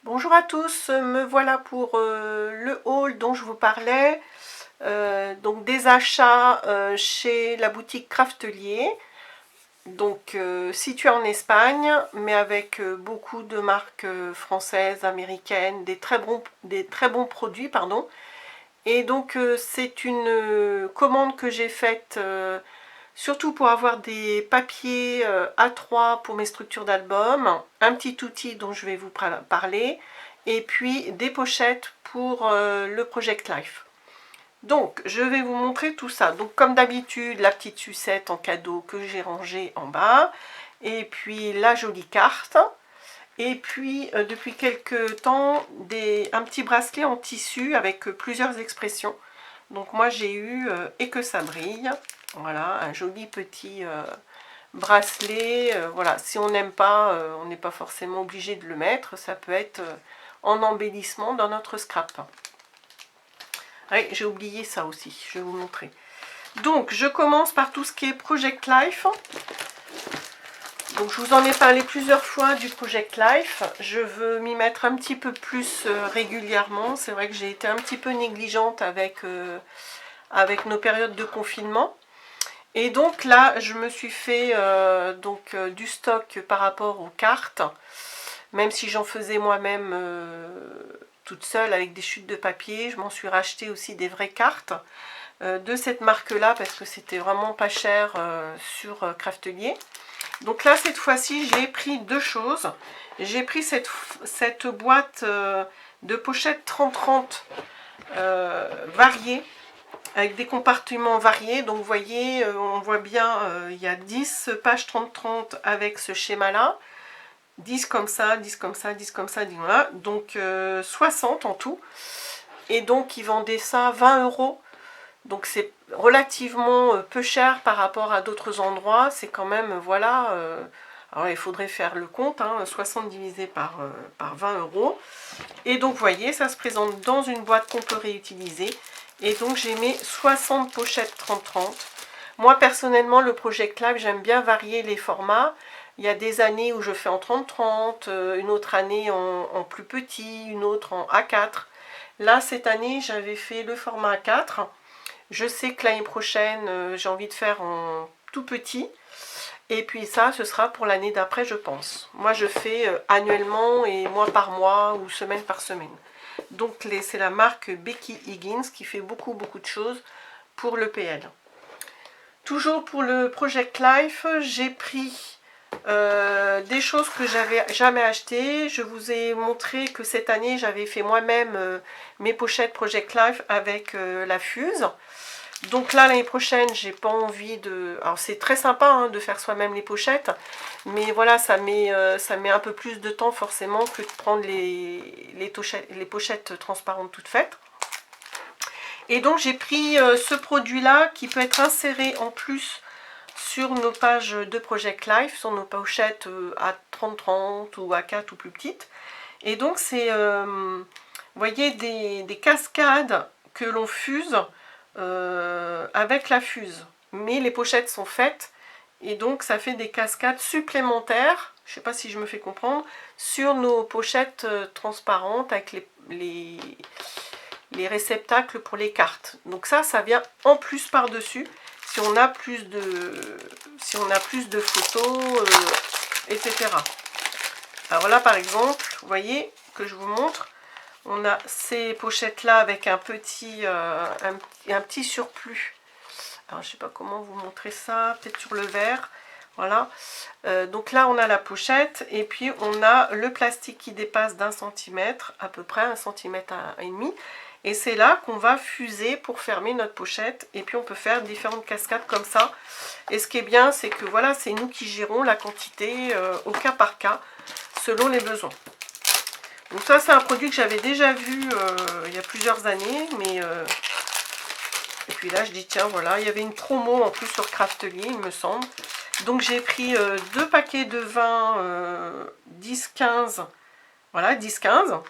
Bonjour à tous, me voilà pour le haul dont je vous parlais, donc des achats chez la boutique Craftelier, donc située en Espagne, mais avec beaucoup de marques françaises, américaines, des très bons produits, pardon. Et donc c'est une commande que j'ai faite surtout pour avoir des papiers A3 pour mes structures d'album, un petit outil dont je vais vous parler, et puis des pochettes pour le Project Life. Donc, je vais vous montrer tout ça. Donc, comme d'habitude, la petite sucette en cadeau que j'ai rangée en bas, et puis la jolie carte, et puis depuis quelques temps, un petit bracelet en tissu avec plusieurs expressions. Donc moi j'ai eu et que ça brille, voilà, un joli petit bracelet. Voilà, si on n'aime pas, on n'est pas forcément obligé de le mettre, ça peut être en embellissement dans notre scrap. Ouais, j'ai oublié ça aussi, je vais vous montrer. Donc je commence par tout ce qui est Project Life. Donc je vous en ai parlé plusieurs fois du Project Life. Je veux m'y mettre un petit peu plus régulièrement. C'est vrai que j'ai été un petit peu négligente avec nos périodes de confinement. Et donc là, je me suis fait du stock par rapport aux cartes, même si j'en faisais moi-même toute seule avec des chutes de papier. Je m'en suis racheté aussi des vraies cartes de cette marque-là parce que c'était vraiment pas cher sur Craftelier. Donc là, cette fois-ci, j'ai pris deux choses. J'ai pris cette boîte de pochettes 30-30 variées, avec des compartiments variés. Donc vous voyez, on voit bien, il y a 10 pages 30-30 avec ce schéma-là. 10 comme ça, 10 comme ça, 10 comme ça, 10 voilà. Donc 60 en tout. Et donc ils vendaient ça 20 €. Donc c'est relativement peu cher par rapport à d'autres endroits. C'est quand même, voilà, alors il faudrait faire le compte, 60 divisé par 20 €. Et donc vous voyez, ça se présente dans une boîte qu'on peut réutiliser. Et donc j'ai mis 60 pochettes 30-30. Moi personnellement, le Project Life, j'aime bien varier les formats. Il y a des années où je fais en 30-30, une autre année en plus petit, une autre en A4. Là, cette année, j'avais fait le format A4. Je sais que l'année prochaine, j'ai envie de faire en tout petit. Et puis ça, ce sera pour l'année d'après, je pense. Moi, je fais annuellement et mois par mois ou semaine par semaine. Donc, c'est la marque Becky Higgins qui fait beaucoup de choses pour le PL. Toujours pour le Project Life, j'ai pris des choses que j'avais jamais achetées. Je vous ai montré que cette année, j'avais fait moi-même mes pochettes Project Life avec la fuse. Donc là, l'année prochaine, j'ai pas envie de... Alors c'est très sympa de faire soi-même les pochettes, mais voilà, ça met un peu plus de temps forcément que de prendre les pochettes transparentes toutes faites. Et donc j'ai pris ce produit-là qui peut être inséré en plus sur nos pages de Project Life, sur nos pochettes à 30-30 ou à 4 ou plus petites. Et donc c'est, vous voyez, des cascades que l'on fuse avec la fuse. Mais les pochettes sont faites et donc ça fait des cascades supplémentaires, je ne sais pas si je me fais comprendre, sur nos pochettes transparentes avec les réceptacles pour les cartes. Donc ça vient en plus par-dessus si on a plus de photos, etc. Alors là par exemple, vous voyez que je vous montre, on a ces pochettes là avec un petit surplus. Alors je sais pas comment vous montrer ça, peut-être sur le verre. Voilà. Donc là on a la pochette et puis on a le plastique qui dépasse d'1 centimètre, à peu près 1,5 centimètre. Et c'est là qu'on va fuser pour fermer notre pochette. Et puis on peut faire différentes cascades comme ça. Et ce qui est bien, c'est que voilà, c'est nous qui gérons la quantité au cas par cas, selon les besoins. Donc ça, c'est un produit que j'avais déjà vu il y a plusieurs années. Et puis là, je dis, tiens, voilà, il y avait une promo en plus sur Craftelier, il me semble. Donc j'ai pris deux paquets de vin 10-15. Voilà, 10-15.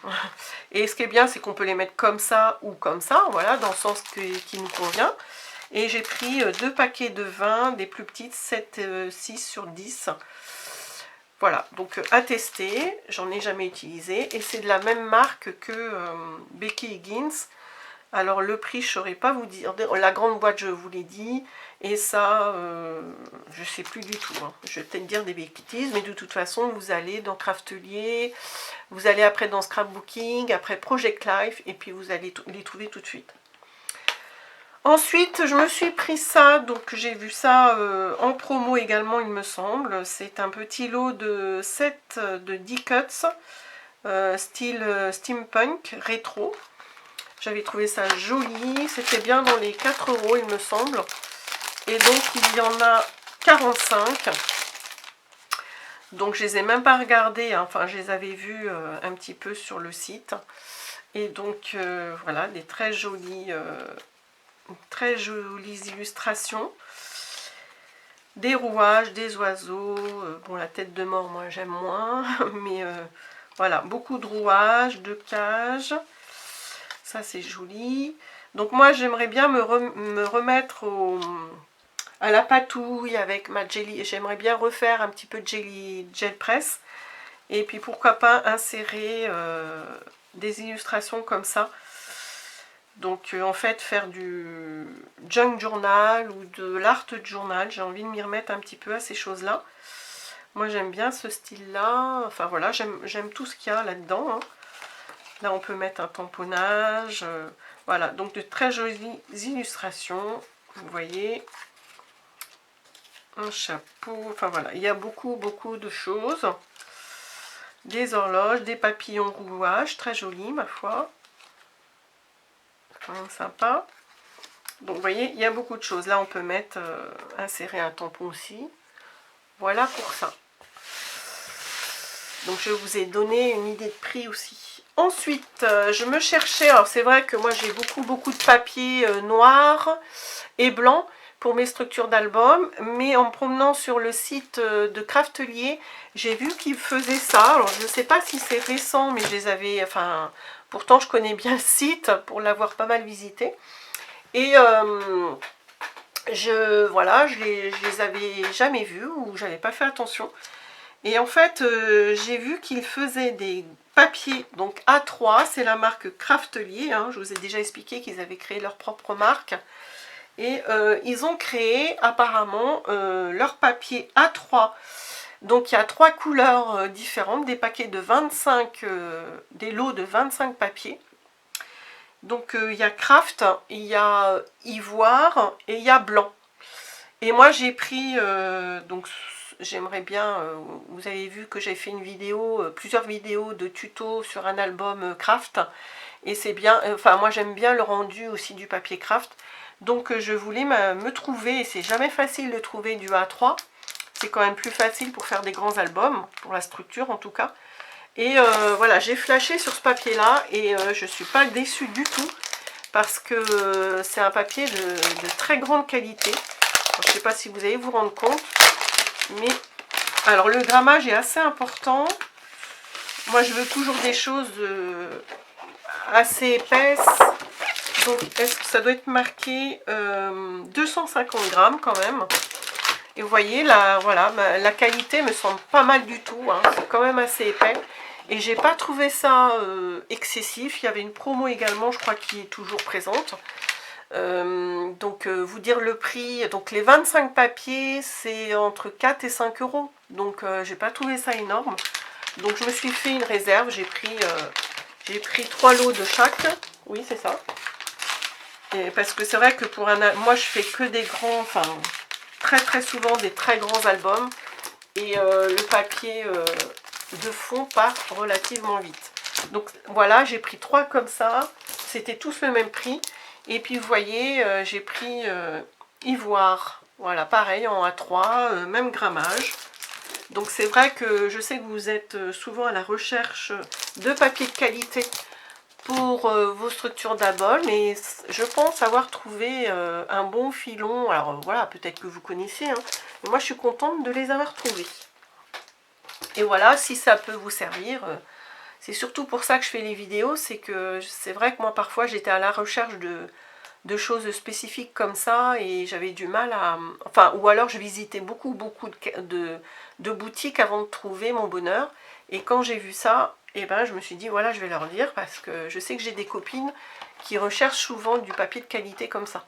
Et ce qui est bien, c'est qu'on peut les mettre comme ça ou comme ça, voilà, dans le sens qui nous convient. Et j'ai pris deux paquets de vin, des plus petites, 7-6 sur 10. Voilà, donc à tester, j'en ai jamais utilisé. Et c'est de la même marque que Becky Higgins. Alors le prix, je ne saurais pas vous dire. La grande boîte, je vous l'ai dit. Et ça, je ne sais plus du tout. Hein. Je vais peut-être dire des bêtises, mais de toute façon, vous allez dans Craftelier, vous allez après dans Scrapbooking, après Project Life, et puis vous allez les trouver tout de suite. Ensuite, je me suis pris ça, donc j'ai vu ça en promo également, il me semble. C'est un petit lot de 7 de 10 cuts, style steampunk, rétro. J'avais trouvé ça joli, c'était bien dans les 4 €, il me semble. Et donc, il y en a 45. Donc, je les ai même pas regardés, hein. Enfin, je les avais vus un petit peu sur le site. Et donc, voilà, des très jolies illustrations. Des rouages, des oiseaux. Bon, la tête de mort, moi, j'aime moins. Mais voilà, beaucoup de rouages, de cages. Ça, c'est joli. Donc, moi, j'aimerais bien me remettre à la patouille avec ma jelly. J'aimerais bien refaire un petit peu de gel press. Et puis, pourquoi pas insérer des illustrations comme ça. Donc en fait faire du junk journal ou de l'art journal, j'ai envie de m'y remettre un petit peu à ces choses-là. Moi j'aime bien ce style-là, enfin voilà, j'aime tout ce qu'il y a là-dedans. Hein. Là on peut mettre un tamponnage, voilà, donc de très jolies illustrations, vous voyez. Un chapeau, enfin voilà, il y a beaucoup de choses. Des horloges, des papillons rouages, très jolis ma foi. Quand même sympa. Donc vous voyez, il y a beaucoup de choses. Là on peut mettre, insérer un tampon aussi. Voilà pour ça. Donc je vous ai donné une idée de prix aussi. Ensuite, je me cherchais, alors c'est vrai que moi j'ai beaucoup de papier noir et blanc pour mes structures d'album, mais en me promenant sur le site de Craftelier, j'ai vu qu'ils faisaient ça. Alors je ne sais pas si c'est récent, mais je les avais, enfin, pourtant je connais bien le site pour l'avoir pas mal visité. Et voilà, je les avais jamais vus ou j'avais pas fait attention. Et en fait, j'ai vu qu'ils faisaient des papiers, donc A3, c'est la marque Craftelier. Hein, je vous ai déjà expliqué qu'ils avaient créé leur propre marque. Et ils ont créé apparemment leur papier A3. Donc il y a 3 couleurs différentes, des paquets de 25, des lots de 25 papiers. Donc il y a craft, il y a ivoire et il y a blanc. Et moi j'ai pris, donc j'aimerais bien, vous avez vu que j'ai fait une vidéo, plusieurs vidéos de tutos sur un album craft. Et c'est bien, enfin moi j'aime bien le rendu aussi du papier craft. Donc je voulais me trouver, et c'est jamais facile de trouver du A3. C'est quand même plus facile pour faire des grands albums, pour la structure en tout cas. Et voilà, j'ai flashé sur ce papier-là et je ne suis pas déçue du tout parce que c'est un papier de très grande qualité. Alors, je ne sais pas si vous allez vous rendre compte, mais alors le grammage est assez important. Moi, je veux toujours des choses assez épaisses. Donc, est-ce que ça doit être marqué 250 grammes quand même. Et vous voyez, là, voilà, la qualité me semble pas mal du tout. Hein, c'est quand même assez épais. Et j'ai pas trouvé ça excessif. Il y avait une promo également, je crois, qui est toujours présente. Donc vous dire le prix, donc les 25 papiers, c'est entre 4 et 5 euros. Donc j'ai pas trouvé ça énorme. Donc je me suis fait une réserve. J'ai pris 3 lots de chaque. Oui, c'est ça. Et parce que c'est vrai que pour moi je fais que des grands, enfin très souvent des très grands albums. Et le papier de fond part relativement vite. Donc voilà, j'ai pris 3 comme ça. C'était tous le même prix. Et puis vous voyez, j'ai pris ivoire. Voilà, pareil en A3, même grammage. Donc c'est vrai que je sais que vous êtes souvent à la recherche de papier de qualité pour vos structures d'album. Et je pense avoir trouvé un bon filon. Alors voilà, peut-être que vous connaissez. Hein, mais moi je suis contente de les avoir trouvés. Et voilà, si ça peut vous servir, c'est surtout pour ça que je fais les vidéos, c'est que c'est vrai que moi parfois j'étais à la recherche de choses spécifiques comme ça, et j'avais du mal à... Enfin, ou alors je visitais beaucoup de boutiques avant de trouver mon bonheur. Et quand j'ai vu ça, et ben, je me suis dit, voilà, je vais leur dire, parce que je sais que j'ai des copines qui recherchent souvent du papier de qualité comme ça.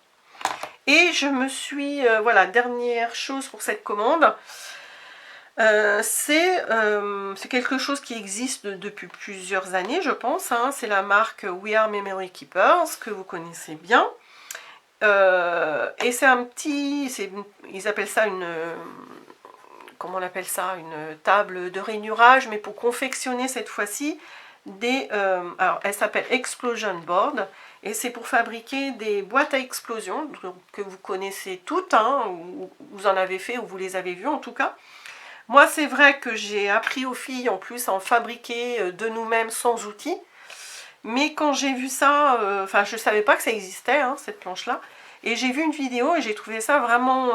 Et je me suis... voilà, dernière chose pour cette commande. C'est quelque chose qui existe depuis plusieurs années, je pense. Hein. C'est la marque We Are Memory Keepers, que vous connaissez bien. Et c'est un petit... Ils appellent ça une... comment on appelle ça? Une table de rainurage, mais pour confectionner cette fois-ci des... alors, elle s'appelle Explosion Board. Et c'est pour fabriquer des boîtes à explosion, que vous connaissez toutes, hein, ou vous en avez fait, ou vous les avez vues en tout cas. Moi, c'est vrai que j'ai appris aux filles en plus à en fabriquer de nous-mêmes sans outils. Mais quand j'ai vu ça, enfin je ne savais pas que ça existait, hein, cette planche-là. Et j'ai vu une vidéo et j'ai trouvé ça vraiment...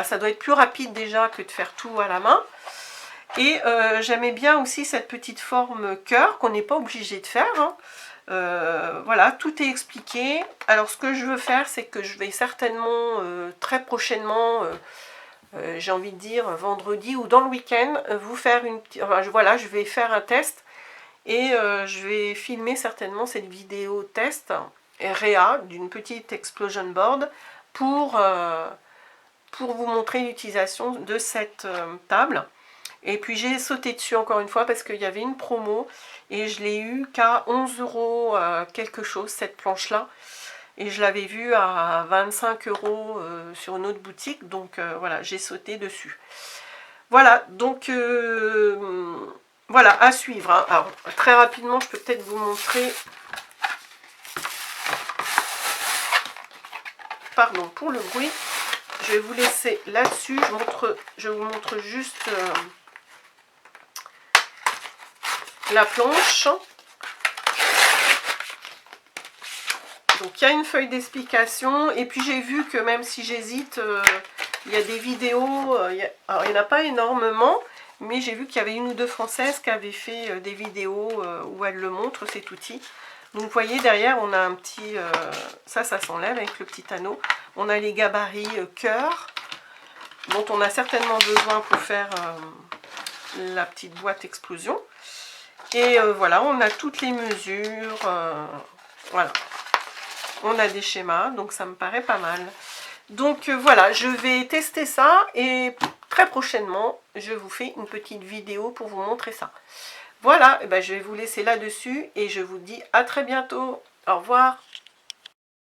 ça doit être plus rapide déjà que de faire tout à la main. Et j'aimais bien aussi cette petite forme cœur qu'on n'est pas obligé de faire. Hein. Voilà, tout est expliqué. Alors ce que je veux faire, c'est que je vais certainement très prochainement... j'ai envie de dire vendredi ou dans le week-end, vous faire une... Enfin, voilà, je vais faire un test et je vais filmer certainement cette vidéo test réa d'une petite explosion board pour vous montrer l'utilisation de cette table. Et puis j'ai sauté dessus encore une fois parce qu'il y avait une promo et je l'ai eu qu'à 11 € quelque chose, cette planche-là. Et je l'avais vue à 25 € sur une autre boutique, donc voilà, j'ai sauté dessus. Voilà, donc voilà, à suivre. Hein. Alors, très rapidement, je peux peut-être vous montrer... Pardon pour le bruit. Je vais vous laisser là-dessus. Je vous montre juste la planche. Donc il y a une feuille d'explication. Et puis j'ai vu que même si j'hésite, il y a des vidéos. Alors il n'y en a pas énormément. Mais j'ai vu qu'il y avait une ou deux françaises qui avaient fait des vidéos où elles le montrent, cet outil. Donc vous voyez derrière on a un petit... ça s'enlève avec le petit anneau. On a les gabarits cœur, dont on a certainement besoin pour faire la petite boîte explosion. Et voilà, on a toutes les mesures. Voilà. On a des schémas, donc ça me paraît pas mal. Donc voilà, je vais tester ça et très prochainement, je vous fais une petite vidéo pour vous montrer ça. Voilà, et ben, je vais vous laisser là-dessus et je vous dis à très bientôt. Au revoir.